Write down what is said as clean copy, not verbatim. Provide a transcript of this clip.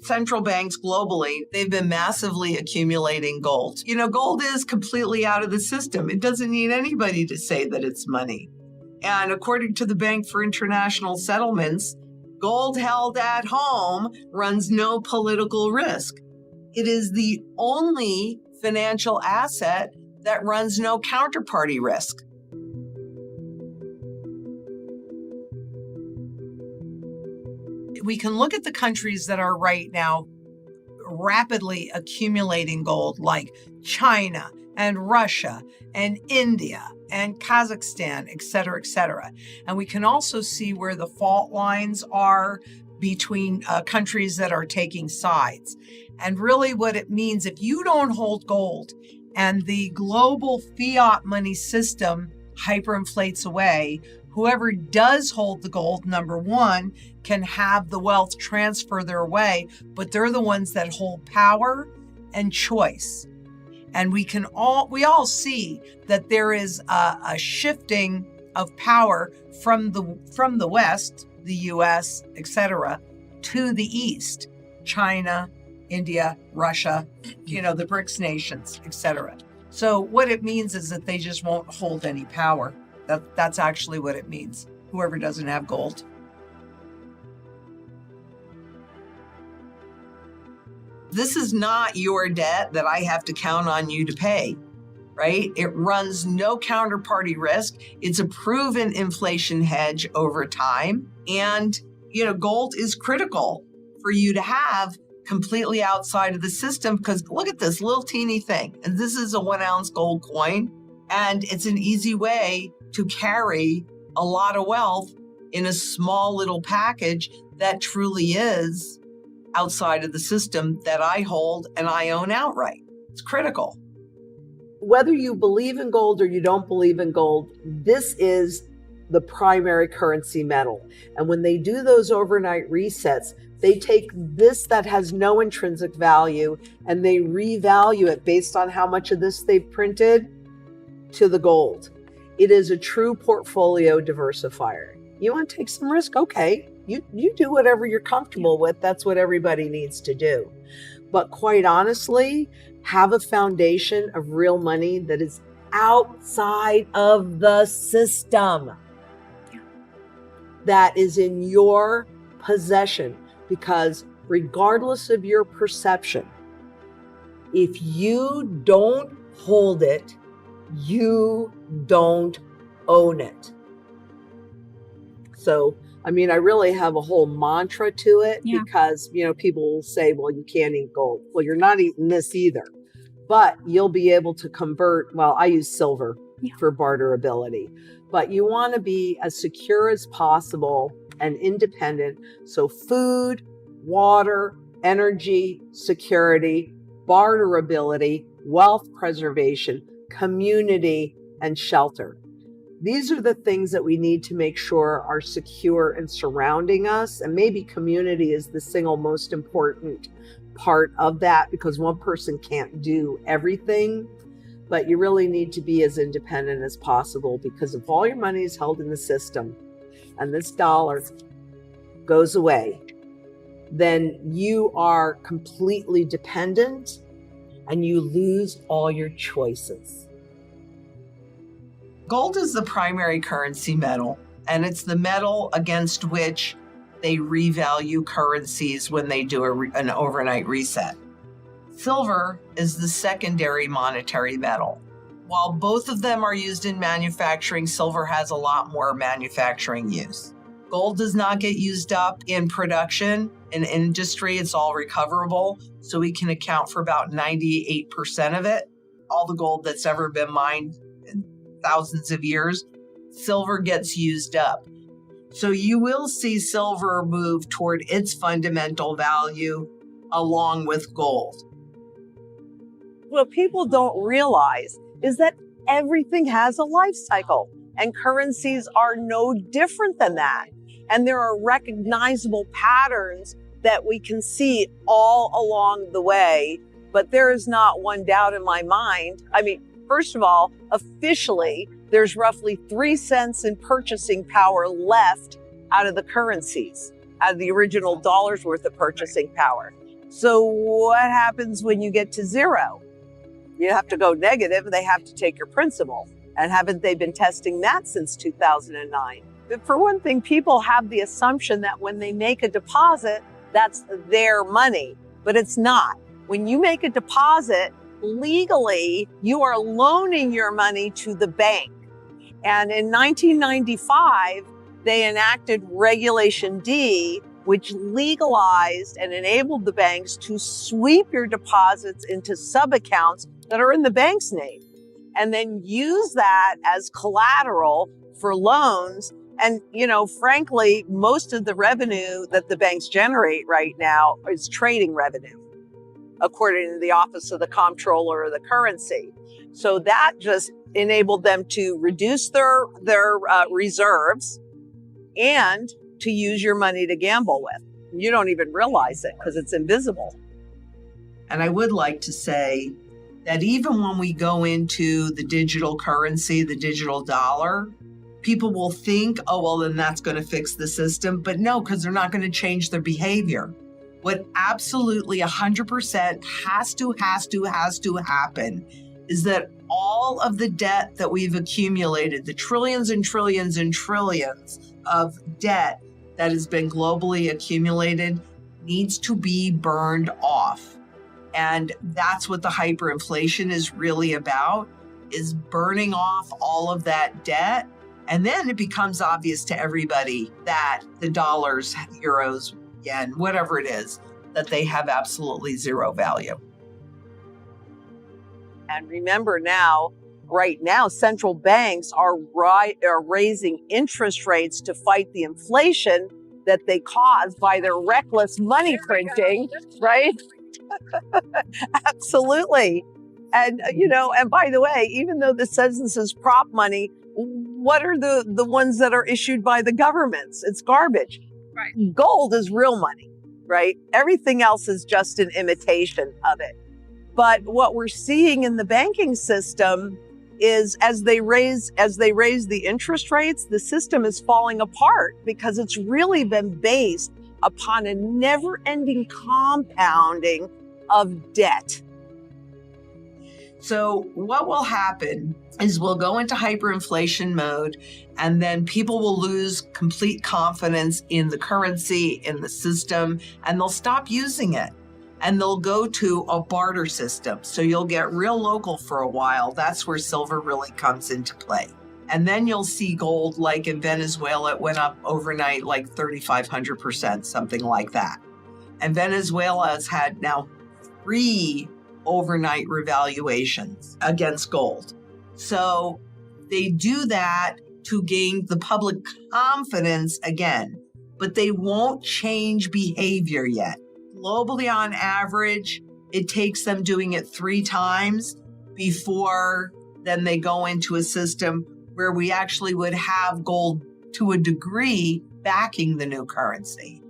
Central banks globally, they've been massively accumulating gold. Gold is completely out of the system. It doesn't need anybody to say that it's money. And according to the Bank for International Settlements, gold held at home runs no political risk. It is the only financial asset that runs no counterparty risk. We can look at the countries that are right now rapidly accumulating gold, like China and Russia and India and Kazakhstan, et cetera, et cetera. And we can also see where the fault lines are between countries that are taking sides. And really what it means, if you don't hold gold and the global fiat money system hyperinflates away, whoever does hold the gold, number one, can have the wealth transfer their way, but they're the ones that hold power and choice. And we all see that there is a shifting of power from the West, the US, etc., to the East, China, India, Russia, the BRICS nations, etc. So what it means is that they just won't hold any power. That's actually what it means, whoever doesn't have gold. This is not your debt that I have to count on you to pay, right? It runs no counterparty risk. It's a proven inflation hedge over time. And, gold is critical for you to have completely outside of the system, because look at this little teeny thing. And this is a 1 ounce gold coin. And it's an easy way to carry a lot of wealth in a small little package that truly is outside of the system that I hold and I own outright. It's critical. Whether you believe in gold or you don't believe in gold, this is the primary currency metal. And when they do those overnight resets, they take this that has no intrinsic value and they revalue it based on how much of this they've printed to the gold. It is a true portfolio diversifier. You want to take some risk? Okay. You do whatever you're comfortable with. That's what everybody needs to do. But quite honestly, have a foundation of real money that is outside of the system, that is in your possession. Because regardless of your perception, if you don't hold it, you don't own it. So, I really have a whole mantra to it because, people will say, well, you can't eat gold. Well, you're not eating this either, but you'll be able to convert. Well, I use silver for barterability, but you want to be as secure as possible and independent. So food, water, energy, security, barterability, wealth preservation, community, and shelter. These are the things that we need to make sure are secure and surrounding us. And maybe community is the single most important part of that, because one person can't do everything. But you really need to be as independent as possible, because if all your money is held in the system and this dollar goes away, then you are completely dependent and you lose all your choices. Gold is the primary currency metal, and it's the metal against which they revalue currencies when they do an overnight reset. Silver is the secondary monetary metal. While both of them are used in manufacturing, silver has a lot more manufacturing use. Gold does not get used up in production. In industry, it's all recoverable, so we can account for about 98% of it. All the gold that's ever been mined in thousands of years, silver gets used up. So you will see silver move toward its fundamental value along with gold. What people don't realize is that everything has a life cycle, and currencies are no different than that. And there are recognizable patterns that we can see all along the way, but there is not one doubt in my mind. First of all, officially, there's roughly 3 cents in purchasing power left out of the currencies. the original dollar's worth of purchasing power. So what happens when you get to zero? You have to go negative, and they have to take your principal. And haven't they been testing that since 2009? But for one thing, people have the assumption that when they make a deposit, that's their money, but it's not. When you make a deposit, legally, you are loaning your money to the bank. And in 1995, they enacted Regulation D, which legalized and enabled the banks to sweep your deposits into sub-accounts that are in the bank's name, and then use that as collateral for loans. And, frankly, most of the revenue that the banks generate right now is trading revenue, according to the Office of the Comptroller of the Currency. So that just enabled them to reduce their reserves and to use your money to gamble with. You don't even realize it because it's invisible. And I would like to say that even when we go into the digital currency, the digital dollar, people will think, oh, well, then that's going to fix the system. But no, because they're not going to change their behavior. What absolutely 100% has to happen is that all of the debt that we've accumulated, the trillions and trillions and trillions of debt that has been globally accumulated, needs to be burned off. And that's what the hyperinflation is really about, is burning off all of that debt. And then it becomes obvious to everybody that the dollars, euros, yen, whatever it is, that they have absolutely zero value. And remember right now, central banks are raising interest rates to fight the inflation that they caused by their reckless money printing, right? Absolutely. And, and by the way, even though this says this is prop money, what are the ones that are issued by the governments? It's garbage. Right. Gold is real money, right? Everything else is just an imitation of it. But what we're seeing in the banking system is as they raise the interest rates, the system is falling apart because it's really been based upon a never-ending compounding of debt. So what will happen is we'll go into hyperinflation mode, and then people will lose complete confidence in the currency, in the system, and they'll stop using it. And they'll go to a barter system. So you'll get real local for a while. That's where silver really comes into play. And then you'll see gold, like in Venezuela, it went up overnight like 3,500%, something like that. And Venezuela has had now 3 overnight revaluations against gold. So they do that to gain the public confidence again, but they won't change behavior yet. Globally, on average, it takes them doing it 3 times before then they go into a system where we actually would have gold to a degree backing the new currency.